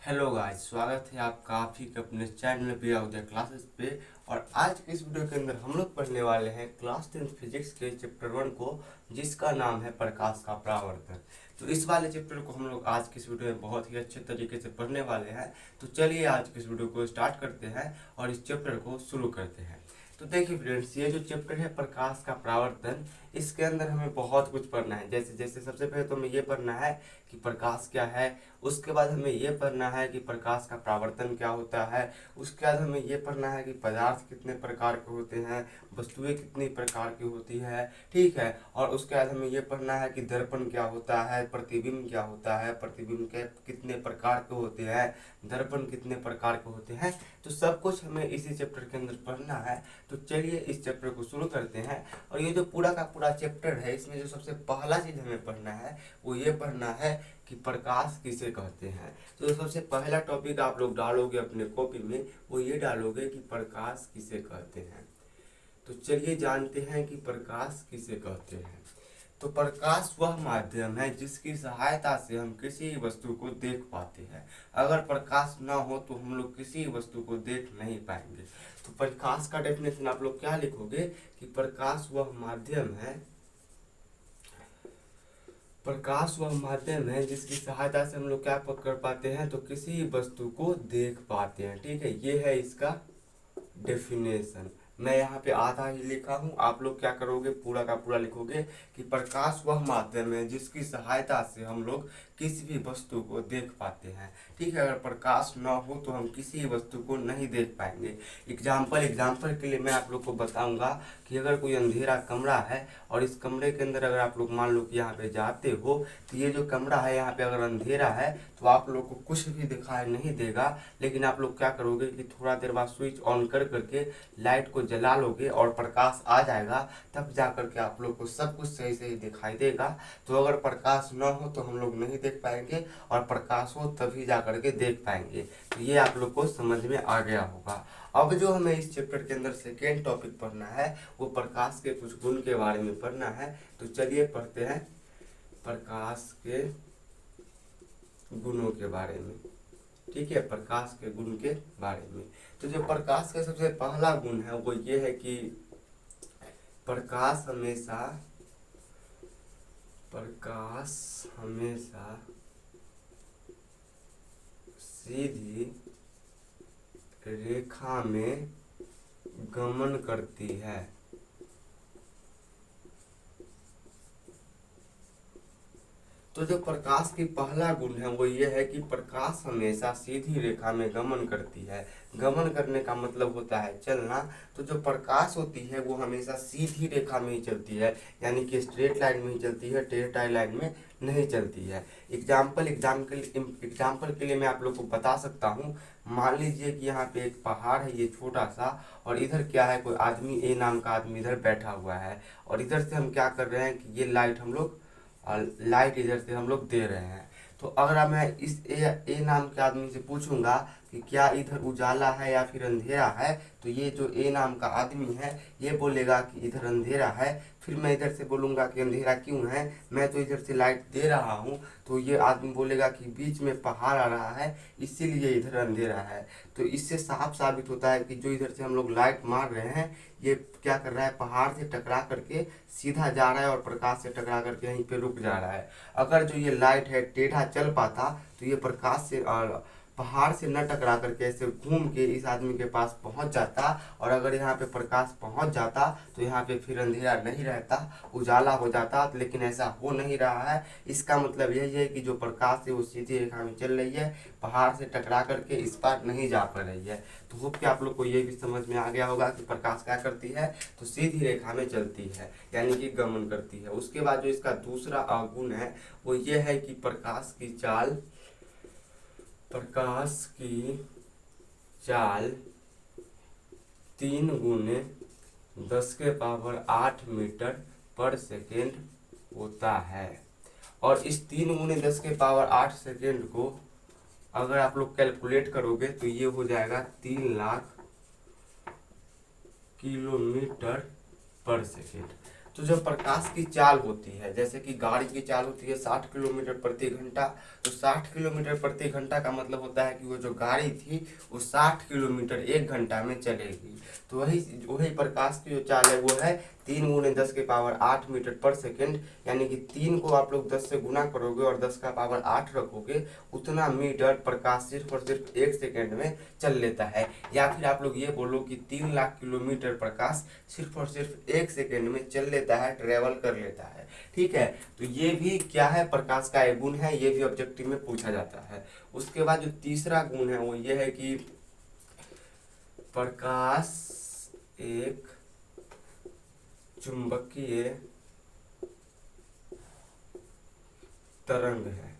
Hello guys, स्वागत है आपका आप ही के अपने चैनल पे उदय क्लासेस पे। और आज के इस वीडियो के अंदर हम लोग पढ़ने वाले हैं क्लास 10 फिजिक्स के चैप्टर 1 को, जिसका नाम है प्रकाश का परावर्तन। तो इस वाले चैप्टर को हम लोग आज के इस वीडियो में बहुत ही अच्छे तरीके से पढ़ने वाले हैं। तो चलिए आज के इस वीडियो को स्टार्ट करते हैं और इस चैप्टर को शुरू करते हैं। तो देखिए फ्रेंड्स, ये जो चैप्टर है प्रकाश का परावर्तन, इसके अंदर हमें बहुत कुछ पढ़ना है। जैसे जैसे सबसे पहले तो हमें ये पढ़ना है कि प्रकाश क्या है, उसके बाद हमें ये पढ़ना है कि प्रकाश का परावर्तन क्या होता है, उसके बाद हमें ये पढ़ना है कि पदार्थ कितने प्रकार के होते हैं, वस्तुएं कितनी प्रकार की होती है, ठीक है। और उसके बाद हमें ये पढ़ना है कि दर्पण क्या होता है, प्रतिबिंब क्या होता है, प्रतिबिंब के कितने प्रकार के होते हैं, दर्पण कितने प्रकार के होते हैं। तो सब कुछ हमें इसी चैप्टर के अंदर पढ़ना है। तो चलिए इस चैप्टर को शुरू करते हैं। और ये जो पूरा का पूरा चैप्टर है, इसमें जो सबसे पहला चीज हमें पढ़ना है वो ये पढ़ना है कि प्रकाश किसे कहते हैं। तो सबसे पहला टॉपिक आप लोग डालोगे अपने कॉपी में, वो ये डालोगे कि प्रकाश किसे कहते हैं। तो चलिए जानते हैं कि प्रकाश किसे कहते हैं। तो प्रकाश वह माध्यम है जिसकी सहायता से हम किसी वस्तु को देख पाते हैं। अगर प्रकाश ना हो तो हम लोग किसी वस्तु को देख नहीं पाएंगे। तो प्रकाश का डेफिनेशन आप लोग क्या लिखोगे कि प्रकाश वह माध्यम है, प्रकाश वह माध्यम है जिसकी सहायता से हम लोग क्या कर पाते हैं, तो किसी वस्तु को देख पाते हैं। ठीक है, ये है इसका डेफिनेशन। मैं यहाँ पे आधा ही लिखा हूँ, आप लोग क्या करोगे पूरा का पूरा लिखोगे कि प्रकाश वह माध्यम है जिसकी सहायता से हम लोग किसी भी वस्तु को देख पाते हैं। ठीक है, अगर प्रकाश न हो तो हम किसी वस्तु को नहीं देख पाएंगे। एग्जाम्पल के लिए मैं आप लोग को बताऊंगा कि अगर कोई अंधेरा कमरा है और इस कमरे के अंदर अगर आप लोग मान लो कि यहाँ पे जाते हो, तो ये जो कमरा है यहाँ पे अगर अंधेरा है तो आप लोग को कुछ भी दिखाई नहीं देगा। लेकिन आप लोग क्या करोगे कि थोड़ा देर बाद स्विच ऑन कर करके लाइट को जला लोगे और प्रकाश आ जाएगा, तब जा करके आप लोग को सब कुछ सही सही दिखाई देगा। तो अगर प्रकाश न हो तो हम लोग नहीं देख पाएंगे, और प्रकाश हो तभी जा करके देख पाएंगे। तो ये आप लोग को समझ में आ गया होगा। अब जो हमें इस चैप्टर के अंदर सेकेंड टॉपिक पढ़ना है वो प्रकाश के कुछ गुण के बारे में पढ़ना है। तो चलिए पढ़ते हैं प्रकाश के गुणों के बारे में। ठीक है, प्रकाश के गुण के बारे में। तो जो प्रकाश का सबसे पहला गुण है वो ये है कि प्रकाश हमेशा सीधी रेखा में गमन करती है। तो जो प्रकाश की पहला गुण है वो ये है कि प्रकाश हमेशा सीधी रेखा में गमन करती है। गमन करने का मतलब होता है चलना। तो जो प्रकाश होती है वो हमेशा सीधी रेखा में ही चलती है, यानी कि स्ट्रेट लाइन में ही चलती है, टेढ़ी लाइन में नहीं चलती है। एग्जाम्पल के लिए मैं आप लोग को बता सकता हूँ। मान लीजिए कि यहाँ पे एक पहाड़ है ये छोटा सा, और इधर क्या है, कोई आदमी ए नाम का आदमी इधर बैठा हुआ है, और इधर से हम क्या कर रहे हैं कि ये लाइट इधर से हम लोग दे रहे हैं। तो अगर मैं इस ए नाम के आदमी से पूछूंगा कि क्या इधर उजाला है या फिर अंधेरा है, तो ये जो ए नाम का आदमी है ये बोलेगा कि इधर अंधेरा है। फिर मैं इधर से बोलूंगा कि अंधेरा क्यों है, मैं तो इधर से लाइट दे रहा हूँ। तो ये आदमी बोलेगा कि बीच में पहाड़ आ रहा है इसीलिए इधर अंधेरा है। तो इससे साफ साबित होता है कि जो इधर से हम लोग लाइट मार रहे हैं ये क्या कर रहा है, पहाड़ से टकरा करके सीधा जा रहा है और प्रकाश से टकरा करके यहीं पे रुक जा रहा है। अगर जो ये लाइट है टेढ़ा चल पाता तो ये प्रकाश से पहाड़ से न टकरा करके ऐसे घूम के इस आदमी के पास पहुंच जाता, और अगर यहाँ पे प्रकाश पहुंच जाता तो यहाँ पे फिर अंधेरा नहीं रहता, उजाला हो जाता। लेकिन ऐसा हो नहीं रहा है। इसका मतलब यही है कि जो प्रकाश है वो सीधी रेखा में चल रही है, पहाड़ से टकरा करके इस पार नहीं जा पा रही है। तो होप कि आप लोग को ये भी समझ में आ गया होगा कि प्रकाश क्या करती है, तो सीधी रेखा में चलती है, यानी कि गमन करती है। उसके बाद जो इसका दूसरा गुण है वो ये है कि प्रकाश की चाल 3 × 10⁸ मीटर पर सेकेंड होता है। और इस 3 × 10⁸ सेकेंड को अगर आप लोग कैलकुलेट करोगे तो ये हो जाएगा 3 लाख किलोमीटर पर सेकेंड। तो जो प्रकाश की चाल होती है, जैसे कि गाड़ी की चाल होती है 60 किलोमीटर प्रति घंटा, तो 60 किलोमीटर प्रति घंटा का मतलब होता है कि वो जो गाड़ी थी वो 60 किलोमीटर 1 घंटा में चलेगी। तो वही वही प्रकाश की जो चाल है वो है 3 गुणे 10 के पावर 8 मीटर पर सेकेंड, यानी कि 3 को आप लोग 10 से गुना करोगे और 10 का पावर 8 रखोगे, उतना मीटर प्रकाश सिर्फ और सिर्फ 1 सेकेंड में चल लेता है। या फिर आप लोग ये बोलो कि 3 लाख किलोमीटर प्रकाश सिर्फ और सिर्फ 1 सेकेंड में चल लेता है, ट्रेवल कर लेता है। ठीक है, तो ये भी क्या है, प्रकाश का एक गुण है, ये भी ऑब्जेक्टिव में पूछा जाता है। उसके बाद जो तीसरा गुण है वो ये है कि प्रकाश एक चुंबकीय तरंग है।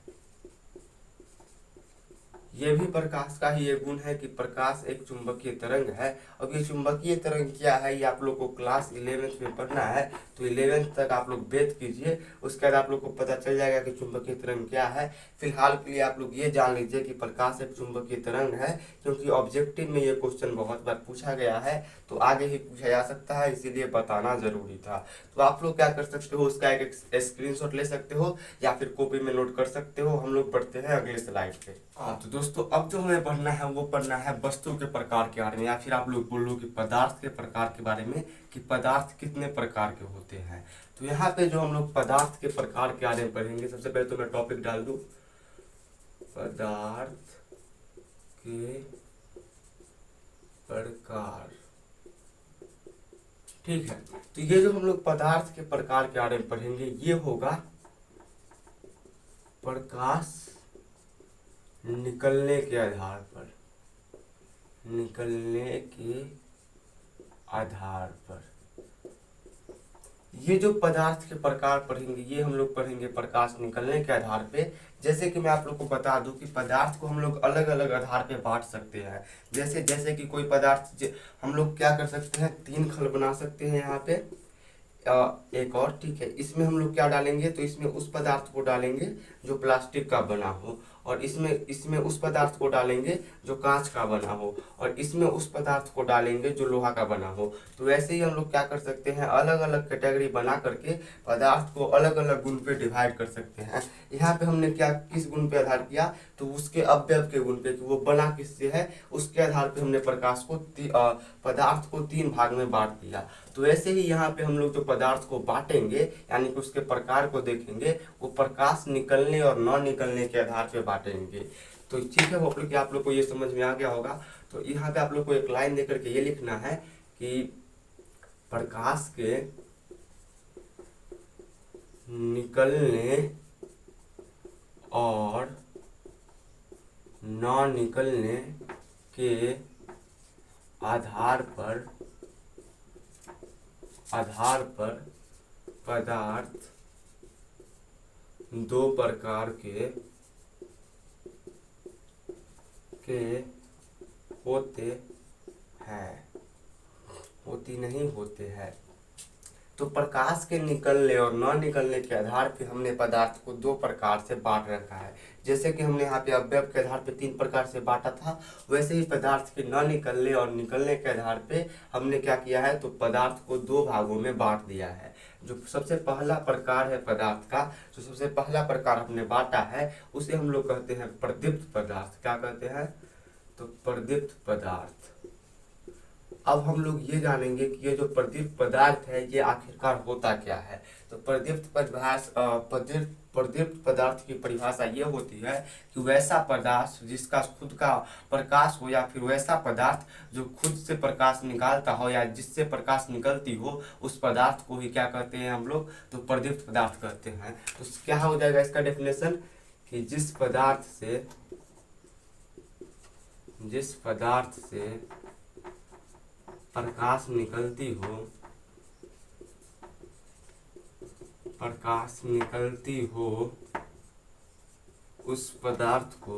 ये भी प्रकाश का ही एक गुण है कि प्रकाश एक चुंबकीय तरंग है। अब ये चुंबकीय तरंग क्या है ये आप लोग को क्लास 11th में पढ़ना है, तो 11th तक आप लोग वेट कीजिए, उसके बाद आप लोग को पता चल जाएगा कि चुंबकीय तरंग क्या है। फिलहाल के लिए आप लोग ये जान लीजिए कि प्रकाश एक चुंबकीय तरंग है, क्योंकि ऑब्जेक्टिव में ये क्वेश्चन बहुत बार पूछा गया है, तो आगे ही पूछा जा सकता है, इसीलिए बताना जरूरी था। तो आप लोग क्या कर सकते हो, उसका एक स्क्रीनशॉट ले सकते हो या फिर कॉपी में नोट कर सकते हो। हम लोग पढ़ते हैं अगले स्लाइड पे। हाँ, तो दोस्तों अब जो हमें पढ़ना है वो पढ़ना है वस्तु के प्रकार के बारे में, या फिर आप लोग बोलो कि पदार्थ के प्रकार के बारे में, कि पदार्थ कितने प्रकार के होते हैं। तो यहाँ पे जो हम लोग पदार्थ के प्रकार के बारे में पढ़ेंगे, सबसे पहले तो मैं टॉपिक डाल दूं, पदार्थ के प्रकार। ठीक है, तो ये जो हम लोग पदार्थ के प्रकार के बारे में पढ़ेंगे ये होगा प्रकाश निकलने के आधार पर, निकलने के आधार पर। ये जो पदार्थ के प्रकार पढ़ेंगे ये हम लोग पढ़ेंगे प्रकाश निकलने के आधार पे। जैसे कि मैं आप लोग को बता दूं कि पदार्थ को हम लोग अलग अलग आधार पे बांट सकते हैं। जैसे जैसे कि कोई पदार्थ हम लोग क्या कर सकते हैं, 3 खल बना सकते हैं यहाँ पे। एक और, ठीक है, इसमें हम लोग क्या डालेंगे, तो इसमें उस पदार्थ को डालेंगे जो प्लास्टिक का बना हो, और इसमें इसमें उस पदार्थ को डालेंगे जो कांच का बना हो, और इसमें उस पदार्थ को डालेंगे जो लोहा का बना हो। तो वैसे ही हम लोग क्या कर सकते हैं, अलग अलग कैटेगरी बना करके पदार्थ को अलग अलग गुण पे डिवाइड कर सकते हैं। यहाँ पे हमने क्या किस गुण पे आधार किया, तो उसके अवयव के गुण पे, कि वो बना किससे है, उसके आधार पे हमने प्रकाश को पदार्थ को 3 भाग में बांट दिया। तो ऐसे ही यहाँ पे हम लोग जो पदार्थ को बांटेंगे, यानी कि उसके प्रकार को देखेंगे, वो प्रकाश निकलने और न निकलने के आधार पे बांटेंगे। तो ठीक है, होप कि आप लोग को ये समझ में आ गया होगा। तो यहाँ पे आप लोग को एक लाइन देकर के ये लिखना है कि प्रकाश के निकलने और न निकलने के आधार पर पदार्थ 2 प्रकार के होते हैं, होती नहीं होते हैं। तो प्रकाश के निकलने और न निकलने के आधार पे हमने पदार्थ को 2 प्रकार से बांट रखा है। जैसे कि हमने यहाँ पे अवयव के आधार पे 3 प्रकार से बांटा था, वैसे ही पदार्थ के न निकलने और निकलने के आधार पे हमने क्या किया है, तो पदार्थ को 2 भागों में बांट दिया है। जो सबसे पहला प्रकार है पदार्थ का, जो सबसे पहला प्रकार हमने बांटा है, उसे हम लोग कहते हैं प्रदीप्त पदार्थ। क्या कहते हैं, तो प्रदीप्त पदार्थ। अब हम लोग ये जानेंगे कि ये जो प्रदीप्त पदार्थ है ये आखिरकार होता क्या है। तो प्रदीप्त पदार्थ की परिभाषा ये होती है कि वैसा पदार्थ जिसका खुद का प्रकाश हो, या फिर वैसा पदार्थ जो खुद से प्रकाश निकालता हो या जिससे प्रकाश निकलती हो, उस पदार्थ को ही क्या कहते हैं हम लोग, तो प्रदीप्त पदार्थ कहते हैं। तो क्या हो जाएगा इसका डेफिनेशन, कि जिस पदार्थ से प्रकाश निकलती हो उस पदार्थ को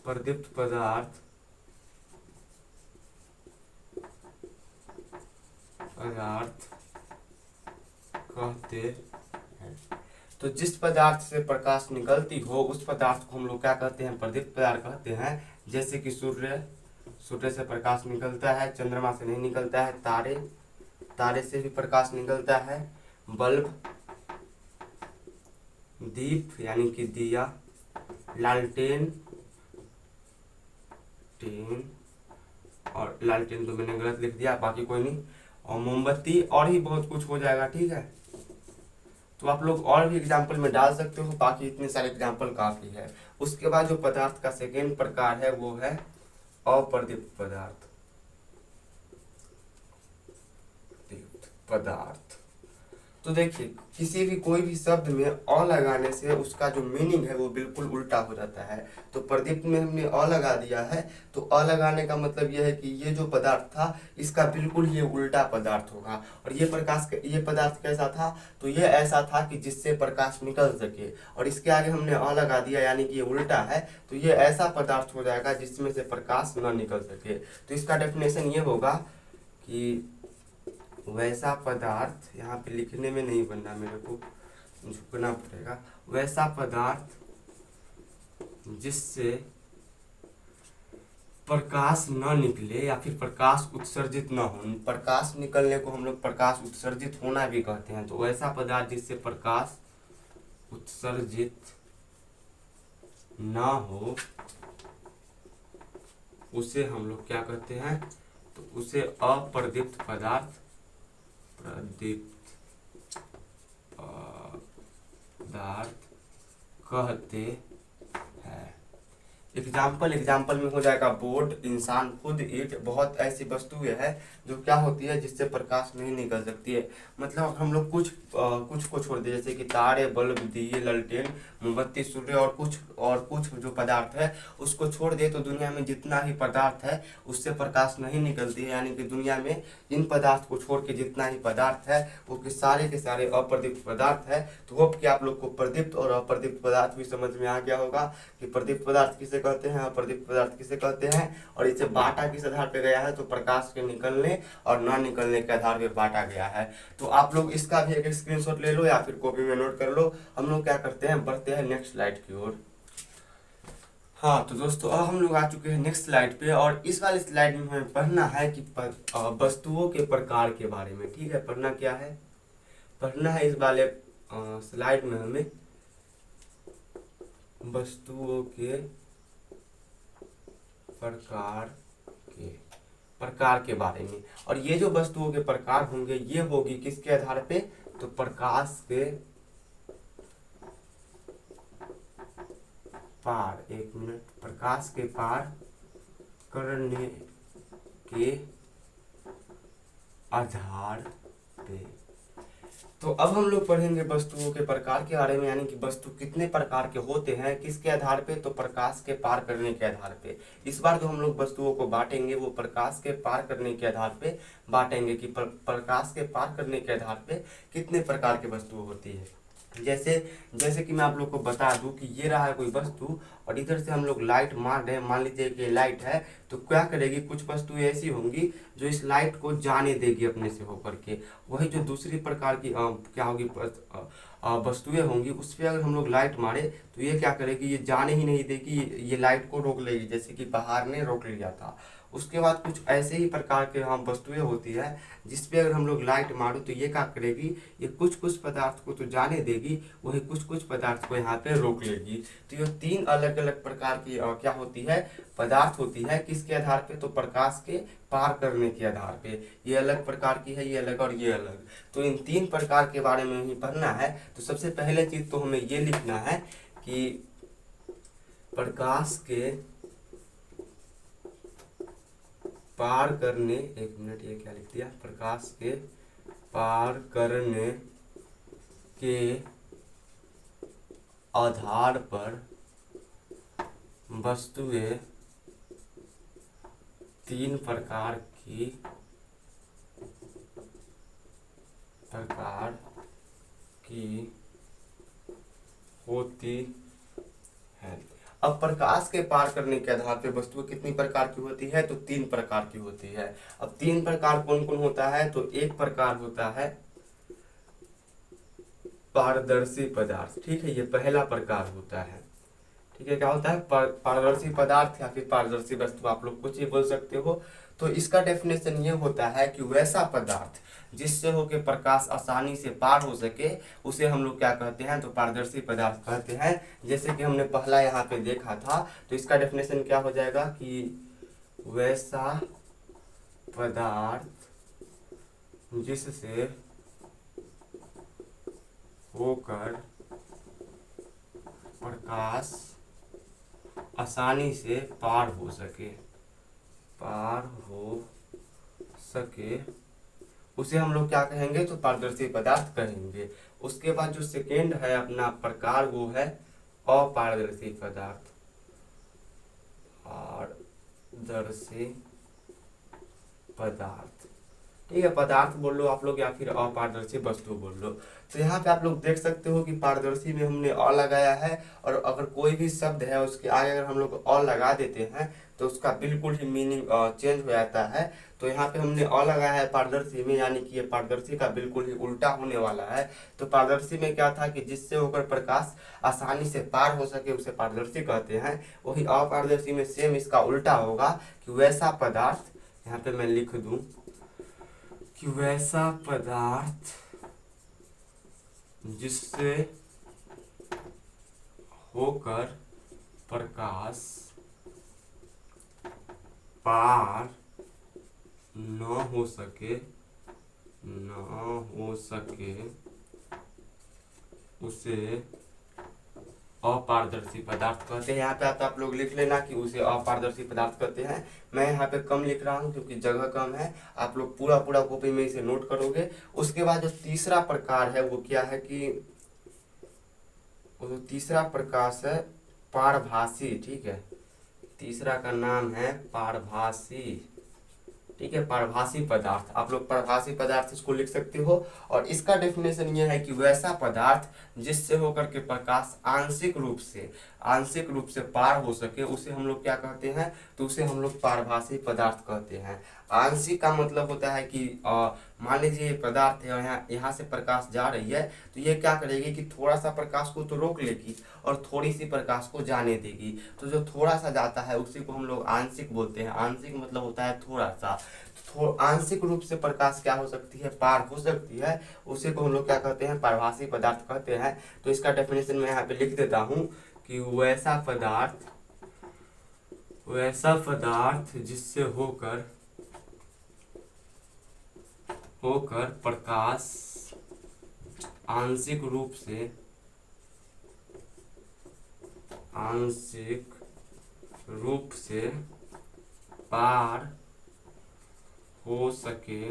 प्रदीप्त पदार्थ कहते हैं। तो जिस पदार्थ से प्रकाश निकलती हो उस पदार्थ को हम लोग क्या कहते हैं, प्रदीप्त पदार्थ कहते हैं। जैसे कि सूर्य, सूर्य से प्रकाश निकलता है, चंद्रमा से नहीं निकलता है। तारे से भी प्रकाश निकलता है। बल्ब, दीप यानी कि दिया, लालटेन और लालटेन तो मैंने गलत लिख दिया, बाकी कोई नहीं, और मोमबत्ती, और ही बहुत कुछ हो जाएगा। ठीक है, तो आप लोग और भी एग्जाम्पल में डाल सकते हो, बाकी इतने सारे एग्जाम्पल काफी है। उसके बाद जो पदार्थ का सेकेंड प्रकार है वो है अप्रदीप्त पदार्थ। पदार्थ तो देखिए, किसी भी कोई भी शब्द में अ लगाने से उसका जो मीनिंग है वो बिल्कुल उल्टा हो जाता है। तो प्रदीप्त में हमने अ लगा दिया है, तो अ लगाने का मतलब यह है कि ये जो पदार्थ था इसका बिल्कुल ये उल्टा पदार्थ होगा। और ये पदार्थ कैसा था, तो ये ऐसा था कि जिससे प्रकाश निकल सके, और इसके आगे हमने अ लगा दिया यानी कि ये उल्टा है, तो ये ऐसा पदार्थ हो जाएगा जिसमें से प्रकाश न निकल सके। तो इसका डेफिनेशन ये होगा कि वैसा पदार्थ, यहाँ पे लिखने में नहीं बनना, मेरे को झुकना पड़ेगा, वैसा पदार्थ जिससे प्रकाश न निकले या फिर प्रकाश उत्सर्जित न हो। प्रकाश निकलने को हम लोग प्रकाश उत्सर्जित होना भी कहते हैं। तो वैसा पदार्थ जिससे प्रकाश उत्सर्जित न हो उसे हम लोग क्या कहते हैं, तो उसे अप्रदीप्त पदार्थ, प्रदीप्त पदार्थ कहते हैं। एग्जाम्पल में हो जाएगा बोर्ड, इंसान, खुद, ईंट, बहुत ऐसी वस्तुएं हैं जो क्या होती है जिससे प्रकाश नहीं निकल सकती है। मतलब हम लोग कुछ को छोड़ दे, जैसे कि तारे, बल्ब, दिए, लालटेन, मोमबत्ती, सूर्य और कुछ जो पदार्थ है उसको छोड़ दे तो दुनिया में जितना ही पदार्थ है उससे प्रकाश नहीं निकलती है। यानी कि दुनिया में इन पदार्थ को छोड़ के जितना ही पदार्थ है वो के सारे अप्रदीप्त पदार्थ है। तो होप कि आप लोग को प्रदीप्त और अप्रदीप्त पदार्थ भी समझ में आ गया होगा कि प्रदीप्त पदार्थ किसे कहते हैं, अप्रदीप्त पदार्थ किसे कहते हैं, और इसे बांटा किस आधार पे गया है, तो प्रकाश के निकलने और न निकलने के आधार पे बांटा गया है। तो आप लोग इसका भी एक स्क्रीनशॉट ले लो या फिर कॉपी में नोट कर लो। हम लोग क्या करते हैं, बढ़ते हैं नेक्स्ट स्लाइड की ओर। हाँ तो दोस्तों, अब हम लोग आ चुके हैं नेक्स्ट स्लाइड पे, और इस वाले स्लाइड में हमें पढ़ना है कि वस्तुओं के प्रकार के बारे में। ठीक है, पढ़ना क्या है, पढ़ना है इस वाले स्लाइड में हमें वस्तुओं के प्रकार के बारे में। और ये जो वस्तुओं के प्रकार होंगे ये होगी किसके आधार पे, तो प्रकाश के पार, एक मिनट, प्रकाश के पार करने के आधार पे। तो अब हम लोग पढ़ेंगे वस्तुओं के प्रकार के बारे में, यानी कि वस्तु कितने प्रकार के होते हैं, किसके आधार पे, तो प्रकाश के पार करने के आधार पे। इस बार जो हम लोग वस्तुओं को बांटेंगे वो प्रकाश के पार करने के आधार पे बांटेंगे कि प्रकाश के पार करने के आधार पे कितने प्रकार की वस्तु होती है। जैसे कि मैं आप लोग को बता दूं कि ये रहा है कोई वस्तु, और इधर से हम लोग लाइट मार रहे हैं, मान लीजिए कि लाइट है, तो क्या करेगी, कुछ वस्तुएं ऐसी होंगी जो इस लाइट को जाने देगी अपने से होकर के। वही जो दूसरी प्रकार की क्या होगी, वस्तुएं होंगी, उस पर अगर हम लोग लाइट मारे तो ये क्या करेगी, ये जाने ही नहीं देगी, ये लाइट को रोक लेगी, जैसे कि बाहर ने रोक लिया था। उसके बाद कुछ ऐसे ही प्रकार के वस्तुएं होती है जिसपे अगर हम लोग लाइट मारो तो ये क्या करेगी, ये कुछ पदार्थ को तो जाने देगी, वही कुछ पदार्थ को यहाँ पे रोक लेगी। तो ये तीन अलग अलग प्रकार की क्या होती है, पदार्थ होती है, किसके आधार पे, तो प्रकाश के पार करने के आधार पे। ये अलग प्रकार की है, ये अलग और ये अलग। तो इन तीन प्रकार के बारे में ही पढ़ना है। तो सबसे पहले चीज तो हमें ये लिखना है कि प्रकाश के पार करने, एक मिनट, ये क्या लिख दिया, प्रकाश के पार करने के आधार पर वस्तुएं तीन प्रकार की होती है। अब प्रकाश के पार करने के आधार पे वस्तुएं कितनी प्रकार की होती है, तो तीन प्रकार की होती है। अब तीन प्रकार कौन कौन होता है, तो एक प्रकार होता है पारदर्शी पदार्थ। ठीक है, ये पहला प्रकार होता है। ठीक है, क्या होता है पारदर्शी पदार्थ या फिर पारदर्शी वस्तु, आप लोग कुछ ही बोल सकते हो। तो इसका डेफिनेशन ये होता है कि वैसा पदार्थ जिससे हो के प्रकाश आसानी से पार हो सके उसे हम लोग क्या कहते हैं, तो पारदर्शी पदार्थ कहते हैं। जैसे कि हमने पहला यहाँ पे देखा था, तो इसका डेफिनेशन क्या हो जाएगा कि वैसा पदार्थ जिससे होकर प्रकाश आसानी से पार हो सके उसे हम लोग क्या कहेंगे, तो पारदर्शी पदार्थ कहेंगे। उसके बाद जो सेकेंड है अपना प्रकार, वो है अपारदर्शी पदार्थ। पारदर्शी पदार्थ, ठीक है, पदार्थ बोल लो आप लोग या फिर अपारदर्शी वस्तु बोल लो। तो यहाँ पे आप लोग देख सकते हो कि पारदर्शी में हमने अ लगाया है, और अगर कोई भी शब्द है उसके आगे अगर हम लोग अ लगा देते हैं तो उसका बिल्कुल ही मीनिंग चेंज हो जाता है। तो यहाँ पे हमने अ लगाया है पारदर्शी में, यानी कि ये पारदर्शी का बिल्कुल ही उल्टा होने वाला है। तो पारदर्शी में क्या था कि जिससे होकर प्रकाश आसानी से पार हो सके उसे पारदर्शी कहते हैं। वही अपारदर्शी में सेम इसका उल्टा होगा कि वैसा पदार्थ, यहाँ पे मैं लिख दूं कि वैसा पदार्थ जिससे होकर प्रकाश पार न हो सके उसे अपारदर्शी पदार्थ कहते हैं। यहाँ पे आप लोग लिख लेना कि उसे अपारदर्शी पदार्थ कहते हैं। मैं यहाँ पे कम लिख रहा हूँ क्योंकि जगह कम है, आप लोग पूरा कॉपी में इसे नोट करोगे। उसके बाद जो तीसरा प्रकार है वो क्या है कि वो तीसरा प्रकाश है पारभासी, ठीक है, तीसरा का नाम है पारभासी, ठीक है, पारभासी पदार्थ। आप लोग पारभासी पदार्थ इसको लिख सकते हो। और इसका डेफिनेशन ये है कि वैसा पदार्थ जिससे होकर के प्रकाश आंशिक रूप से पार हो सके उसे हम लोग क्या कहते हैं, तो उसे हम लोग पारभासी पदार्थ कहते हैं। आंशिक का मतलब होता है कि मान लीजिए ये पदार्थ है, यहाँ से प्रकाश जा रही है, तो ये क्या करेगी कि थोड़ा सा प्रकाश को तो रोक लेगी और थोड़ी सी प्रकाश को जाने देगी। तो जो थोड़ा सा जाता है उसी को हम लोग आंशिक बोलते हैं। आंशिक मतलब होता है थोड़ा सा। आंशिक रूप से प्रकाश क्या हो सकती है, पार हो सकती है, उसी को हम लोग क्या कहते हैं, पारभासी पदार्थ कहते हैं। तो इसका डेफिनेशन मैं यहाँ पे लिख देता हूँ कि वैसा पदार्थ जिससे होकर प्रकाश आंशिक रूप से पार हो सके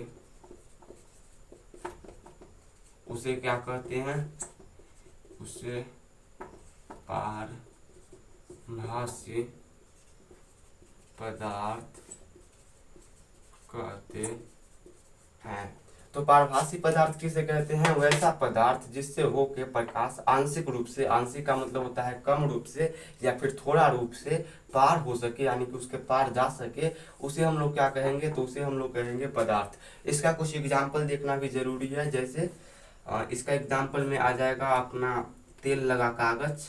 उसे क्या कहते हैं, उसे पारभासी पदार्थ कहते हैं। तो पारभासी पदार्थ किसे कहते हैं, वैसा पदार्थ जिससे होके प्रकाश आंशिक रूप से, आंशिक का मतलब होता है कम रूप से या फिर थोड़ा रूप से पार हो सके, यानी कि उसके पार जा सके, उसे हम लोग क्या कहेंगे, तो उसे हम लोग कहेंगे पदार्थ। इसका कुछ एग्जाम्पल देखना भी जरूरी है। जैसे इसका एग्जाम्पल में आ जाएगा अपना तेल लगा कागज,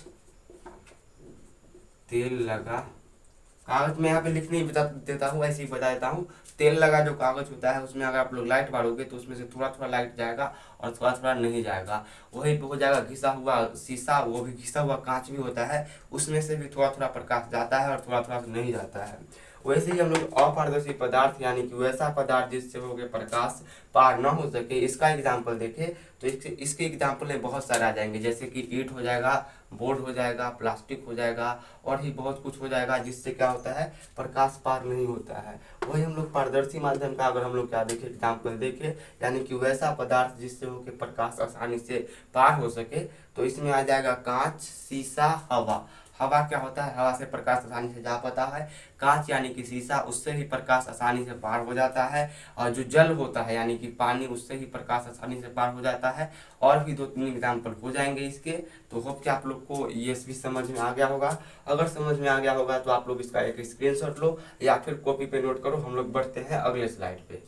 मैं यहाँ पे लिख नहीं बता देता हूँ, ऐसे ही बता देता हूँ। तेल लगा जो कागज होता है उसमें अगर आप लोग लाइट मारोगे तो उसमें से थोड़ा थोड़ा लाइट जाएगा और थोड़ा थोड़ा नहीं जाएगा। वही पे हो जाएगा घिसा हुआ शीशा, वो भी घिसा हुआ कांच भी होता है, उसमें से भी थोड़ा थोड़ा प्रकाश जाता है और थोड़ा थोड़ा नहीं जाता है। वैसे ही हम लोग अपारदर्शी पदार्थ यानी कि वैसा पदार्थ जिससे हो गए प्रकाश पार न हो सके, इसका एग्जाम्पल देखें तो इसके एग्जाम्पल में बहुत सारे आ जाएंगे। जैसे कि ईंट हो जाएगा, बोर्ड हो जाएगा, प्लास्टिक हो जाएगा और ही बहुत कुछ हो जाएगा जिससे क्या होता है, प्रकाश पार नहीं होता है। वही हम लोग पारदर्शी माध्यम का अगर हम लोग क्या देखें, एग्जाम्पल देखें, यानी कि वैसा पदार्थ जिससे होकर प्रकाश आसानी से पार हो सके, तो इसमें आ जाएगा कांच, शीशा, हवा। हवा क्या होता है, हवा से प्रकाश आसानी से जा पाता है। कांच यानी कि शीशा, उससे ही प्रकाश आसानी से पार हो जाता है। और जो जल होता है यानी कि पानी, उससे ही प्रकाश आसानी से पार हो जाता है। और भी 2-3 एग्जाम्पल हो जाएंगे इसके। तो होप कि आप लोग को ये भी समझ में आ गया होगा। अगर समझ में आ गया होगा तो आप लोग इसका एक स्क्रीनशॉट लो या फिर कॉपी पे नोट करो। हम लोग बढ़ते हैं अगले स्लाइड पे।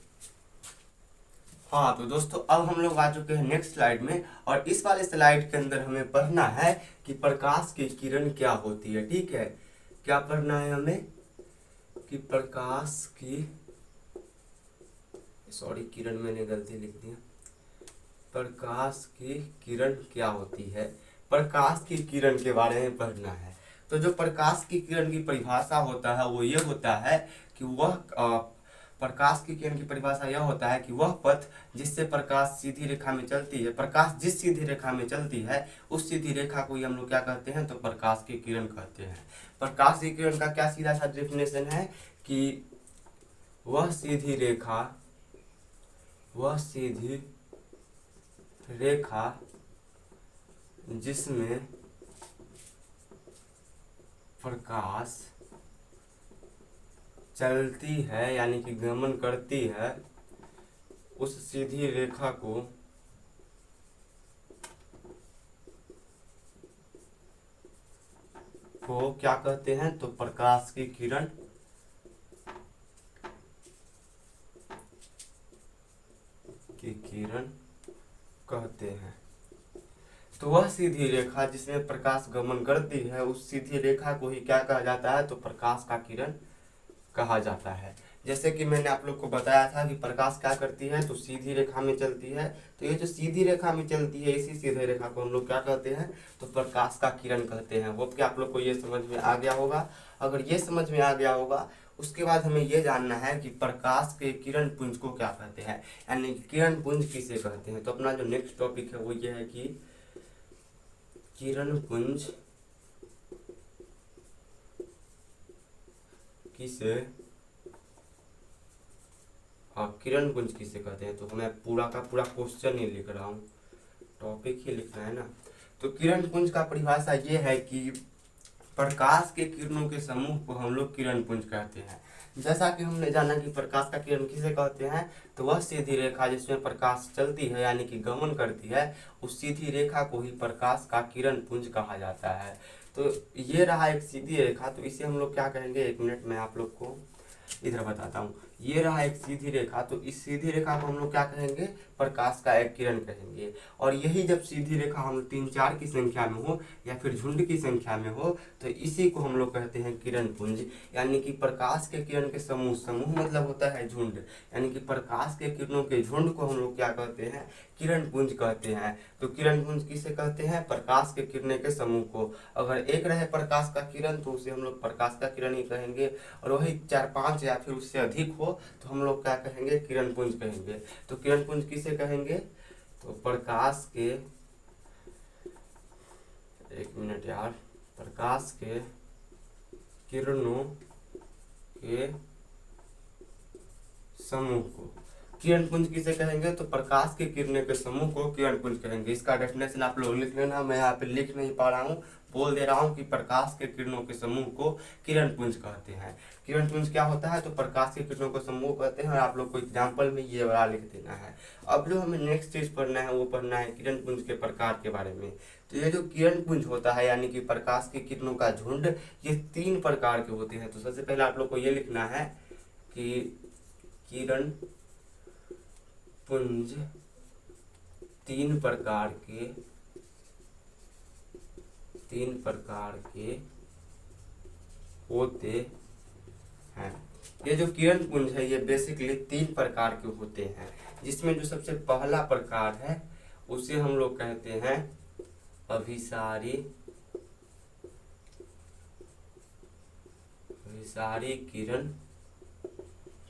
हाँ तो दोस्तों अब हम लोग आ चुके हैं नेक्स्ट स्लाइड में, और इस वाले स्लाइड के अंदर हमें पढ़ना है कि प्रकाश की किरण क्या होती है। ठीक है, क्या पढ़ना है हमें कि प्रकाश की, सॉरी किरण मैंने गलती लिख दिया, प्रकाश की किरण क्या होती है, प्रकाश की किरण के बारे में पढ़ना है। तो जो प्रकाश की किरण की परिभाषा होता है वो ये होता है कि प्रकाश की किरण की परिभाषा यह होता है कि वह पथ जिससे प्रकाश सीधी रेखा में चलती है, प्रकाश जिस सीधी रेखा में चलती है उस सीधी रेखा को ही हम लोग क्या कहते हैं, तो प्रकाश की किरण कहते हैं। प्रकाश की किरण का क्या सीधा सा डेफिनेशन है कि वह सीधी रेखा जिसमें प्रकाश चलती है यानी कि गमन करती है, उस सीधी रेखा को क्या कहते हैं, तो प्रकाश की किरण कहते हैं। तो वह सीधी रेखा जिसमें प्रकाश गमन करती है उस सीधी रेखा को ही क्या कहा जाता है, तो प्रकाश का किरण कहा जाता है। जैसे कि मैंने आप लोग को बताया था कि प्रकाश क्या करती है, तो सीधी रेखा में चलती है। तो ये जो सीधी रेखा में चलती है इसी सीधी रेखा को हम लोग क्या कहते हैं, तो प्रकाश का किरण कहते हैं। वो क्या आप लोग को ये समझ में आ गया होगा? अगर ये समझ में आ गया होगा उसके बाद हमें ये जानना है कि प्रकाश के किरण पुंज को क्या कहते हैं, यानी कि किरण पुंज किसे कहते हैं। तो अपना जो नेक्स्ट टॉपिक है वो ये है कि किरण पुंज किसे किरण पुंज किसे कहते हैं। तो मैं पूरा का पूरा क्वेश्चन ही लिख रहा हूँ, टॉपिक ही लिखना है ना। तो किरण पुंज का परिभाषा ये है कि प्रकाश के किरणों के समूह को हम लोग किरण पुंज कहते हैं। जैसा कि हमने जाना कि प्रकाश का किरण किसे कहते हैं, तो वह सीधी रेखा जिसमें प्रकाश चलती है यानी कि गमन करती है उस सीधी रेखा को ही प्रकाश का किरण पुंज कहा जाता है। तो ये रहा एक सीधी रेखा, तो इसे हम लोग क्या कहेंगे, एक मिनट में आप लोग को इधर बताता हूँ। ये रहा एक सीधी रेखा, तो इस सीधी रेखा को हम लोग क्या कहेंगे, प्रकाश का एक किरण कहेंगे। और यही जब सीधी रेखा हम 3-4 की संख्या में हो या फिर झुंड की संख्या में हो तो इसी को हम लोग कहते हैं किरण पुंज, यानी कि प्रकाश के किरण के समूह, समूह मतलब होता है झुंड, यानी कि प्रकाश के किरणों के झुंड को हम लोग क्या कहते हैं, किरण पुंज कहते हैं। तो किरण पुंज किसे कहते हैं, प्रकाश के किरणें के समूह को। अगर एक रहे प्रकाश का किरण तो उसे हम लोग प्रकाश का किरण ही कहेंगे, और वही 4-5 या फिर उससे अधिक हो तो हम लोग क्या कहेंगे, किरण पुंज कहेंगे। तो किरण पुंज किसे कहेंगे, तो प्रकाश के, एक मिनट यार, प्रकाश के किरणों के समूह को किरण पुंज किसे कहेंगे, तो प्रकाश के किरणें के समूह को किरण पुंज कहेंगे। इसका डेफिनेशन आप लोग लिख लेना, मैं यहाँ पे लिख नहीं पा रहा हूँ, बोल दे रहा हूँ कि प्रकाश के किरणों के समूह को किरण पुंज कहते हैं। किरण पुंज क्या होता है, तो प्रकाश के किरणों को समूह कहते हैं, और आप लोग को एग्जाम्पल में ये वाला लिख देना है। अब जो हमें नेक्स्ट चीज पढ़ना है वो पढ़ना है किरण पुंज के प्रकार के बारे में। तो ये जो किरण पुंज होता है यानी कि प्रकाश के किरणों का झुंड, ये 3 प्रकार के होते हैं। तो सबसे पहले आप लोग को ये लिखना है कि किरण पुंज 3 प्रकार के होते हैं। ये जो किरण पुंज है ये बेसिकली 3 प्रकार के होते हैं, जिसमें जो सबसे पहला प्रकार है उसे हम लोग कहते हैं अभिसारी किरण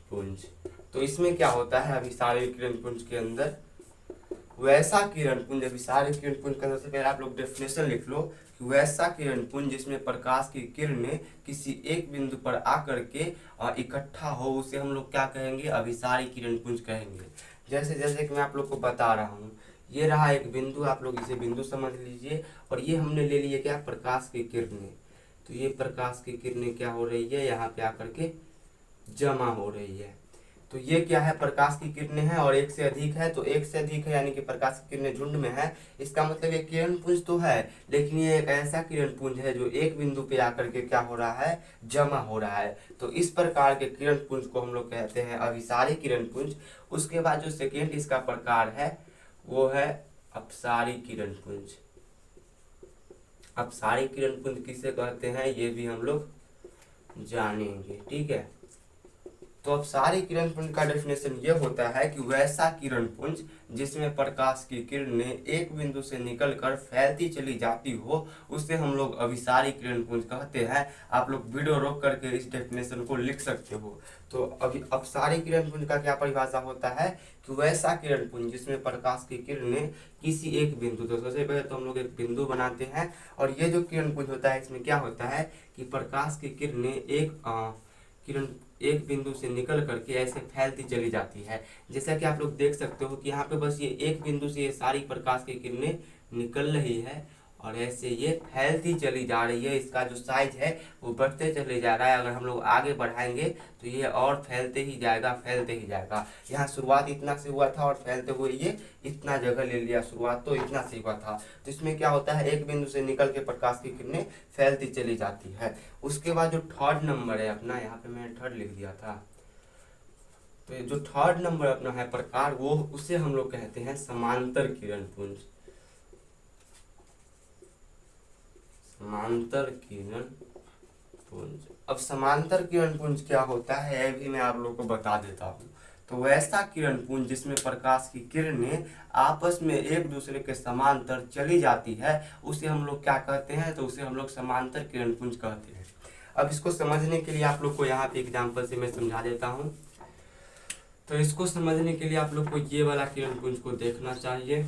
पुंज। तो इसमें क्या होता है, अभिसारी किरण पुंज के अंदर वैसा किरण पुंज, अभिसारी किरण पुंज का सबसे पहले आप लोग डेफिनेशन लिख लो कि वैसा किरण पुंज जिसमें प्रकाश की किरणें किसी एक बिंदु पर आकर के इकट्ठा हो उसे हम लोग क्या कहेंगे, अभिसारी किरण पुंज कहेंगे। जैसे जैसे कि मैं आप लोग को बता रहा हूँ, ये रहा एक बिंदु, आप लोग इसे बिंदु समझ लीजिए, और ये हमने ले लिए क्या, प्रकाश की किरणें। तो ये प्रकाश की किरणें क्या हो रही है, यहाँ पे आकर के जमा हो रही है। तो ये क्या है, प्रकाश की किरणें हैं और एक से अधिक है, तो एक से अधिक है यानी कि प्रकाश की किरणें झुंड में है। इसका मतलब ये किरण पुंज तो है, लेकिन ये एक ऐसा किरण पुंज है जो एक बिंदु पे आकर के क्या हो रहा है, जमा हो रहा है। तो इस प्रकार के किरण पुंज को हम लोग कहते हैं अभिसारी किरण पुंज। उसके बाद जो सेकेंड इसका प्रकार है वो है अपसारी किरण पुंज। अपसारी किरण पुंज किसे कहते हैं ये भी हम लोग जानेंगे, ठीक है। तो अब सारे किरण पुंज का डेफिनेशन ये होता है कि वैसा किरण पुंज जिसमें प्रकाश की किरणें एक बिंदु से निकलकर फैलती चली जाती हो, उसे हम लोग अभिसारी किरण पुंज कहते हैं। आप लोग वीडियो रोक करके इस डेफिनेशन को लिख सकते हो। तो अभी अपसारी किरण पुंज का क्या परिभाषा होता है कि वैसा किरण पुंज जिसमें प्रकाश की किरणें किसी एक बिंदु, तो सबसे पहले तो हम लोग एक बिंदु बनाते हैं, और ये जो किरण पुंज होता है इसमें क्या होता है कि प्रकाश की किरणें एक बिंदु से निकल करके ऐसे फैलती चली जाती है। जैसा कि आप लोग देख सकते हो कि यहाँ पे बस ये एक बिंदु से ये सारी प्रकाश की किरणें निकल रही है और ऐसे ये फैलती चली जा रही है। इसका जो साइज है वो बढ़ते चले जा रहा है। अगर हम लोग आगे बढ़ाएंगे तो ये और फैलते ही जाएगा, फैलते ही जाएगा। यहाँ शुरुआत इतना से हुआ था और फैलते हुए ये इतना जगह ले लिया। शुरुआत तो इतना से हुआ था। तो इसमें क्या होता है, एक बिंदु से निकल के प्रकाश की किरणें फैलती चली जाती है। उसके बाद जो थर्ड नंबर है अपना, यहाँ पे मैंने थर्ड लिख दिया था, तो जो थर्ड नंबर अपना है प्रकार, वो उसे हम लोग कहते हैं समांतर किरण पुंज। समांतर किरण पुंज। अब समांतर किरण पुंज क्या होता है ये भी मैं आप लोग को बता देता हूँ। तो वैसा किरण पुंज जिसमें प्रकाश की किरणें आपस में एक दूसरे के समांतर चली जाती है, उसे हम लोग क्या कहते हैं, तो उसे हम लोग समांतर किरण पुंज कहते हैं। अब इसको समझने के लिए आप लोग को यहाँ पे एग्जाम्पल से मैं समझा देता हूँ। तो इसको समझने के लिए आप लोग को ये वाला किरण पुंज को देखना चाहिए।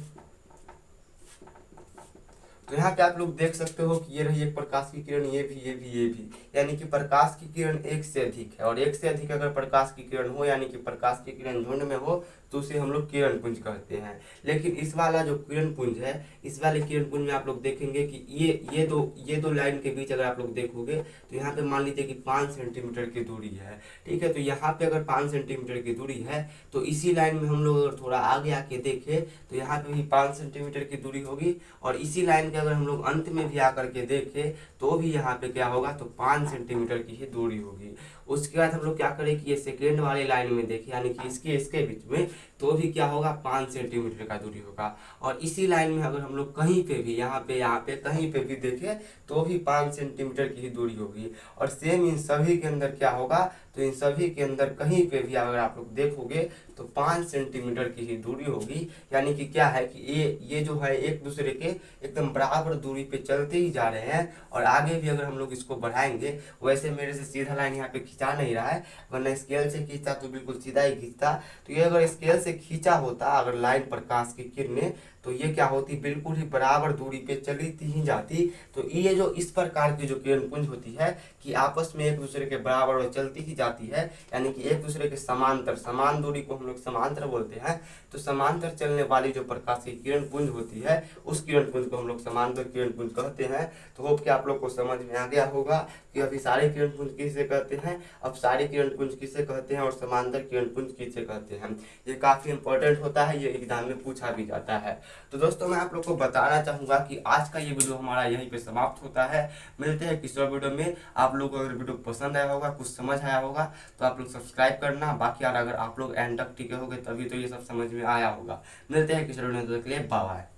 तो यहाँ पे आप लोग देख सकते हो कि ये रही एक प्रकाश की किरण, ये भी, यानी कि प्रकाश की किरण एक से अधिक है, और एक से अधिक अगर प्रकाश की किरण हो यानी कि प्रकाश की किरण झुंड में हो तो उसे हम लोग किरण पुंज कहते हैं। लेकिन इस वाला जो किरण पुंज है, इस वाले किरण पुंज में आप लोग देखेंगे कि ये दो लाइन के बीच अगर आप लोग देखोगे तो यहाँ पे मान लीजिए कि 5 सेंटीमीटर की दूरी है, ठीक है। तो यहाँ पे अगर 5 सेंटीमीटर की दूरी है तो इसी लाइन में हम लोग अगर थोड़ा आगे आके देखें तो यहाँ पे भी 5 सेंटीमीटर की दूरी होगी, और इसी लाइन के अगर हम लोग अंत में भी आकर के देखें तो भी यहाँ पे क्या होगा, तो 5 सेंटीमीटर की ही दूरी होगी। उसके बाद हम लोग क्या करें कि ये सेकेंड वाले लाइन में देखें, यानी कि इसके बीच में, तो भी क्या होगा, 5 सेंटीमीटर का दूरी होगा। और इसी लाइन में अगर हम लोग कहीं पे भी यहाँ पे कहीं पे भी देखें तो भी 5 सेंटीमीटर की ही दूरी होगी। और सेम इन सभी के अंदर क्या होगा, तो इन सभी के अंदर कहीं पे भी अगर आप लोग देखोगे तो 5 सेंटीमीटर की ही दूरी होगी। यानी कि क्या है कि ये जो है एक दूसरे के एकदम बराबर दूरी पे चलते ही जा रहे हैं। और आगे भी अगर हम लोग इसको बढ़ाएंगे, वैसे मेरे से सीधा लाइन यहाँ पे खींचा नहीं रहा है, वरना स्केल से खींचता तो बिल्कुल सीधा ही खींचता। तो ये अगर स्केल से खींचा होता अगर लाइन प्रकाश की किरणें, तो ये क्या होती, बिल्कुल ही बराबर दूरी पे चली ही जाती। तो ये जो इस प्रकार की जो किरण पुंज होती है कि आपस में एक दूसरे के बराबर चलती ही जाती है, यानी कि एक दूसरे के समांतर, समान दूरी को हम लोग समांतर बोलते हैं। तो समांतर चलने वाली जो प्रकाश की किरण पुंज होती है उस किरण पुंज को हम लोग समांतर किरण पुंज कहते हैं। तो होप कि आप लोग को समझ में आ गया होगा कि अभी सारे किरण पुंज किसे कहते हैं, अब सारे किरण पुंज किसे कहते हैं और समांतर किरण पुंज किसे कहते हैं। ये काफी इंपॉर्टेंट होता है, ये एग्जाम में पूछा भी जाता है। तो दोस्तों मैं आप लोग को बताना चाहूंगा कि आज का ये वीडियो हमारा यहीं पे समाप्त होता है। मिलते हैं किसी और वीडियो में। आप लोग को अगर वीडियो पसंद आया होगा, कुछ समझ आया होगा, तो आप लोग सब्सक्राइब करना। बाकी यार अगर आप लोग एंड तक टिके होगे तभी तो ये सब समझ में आया होगा। मिलते हैं किसी और वीडियो में, तब तक के लिए बाय बाय।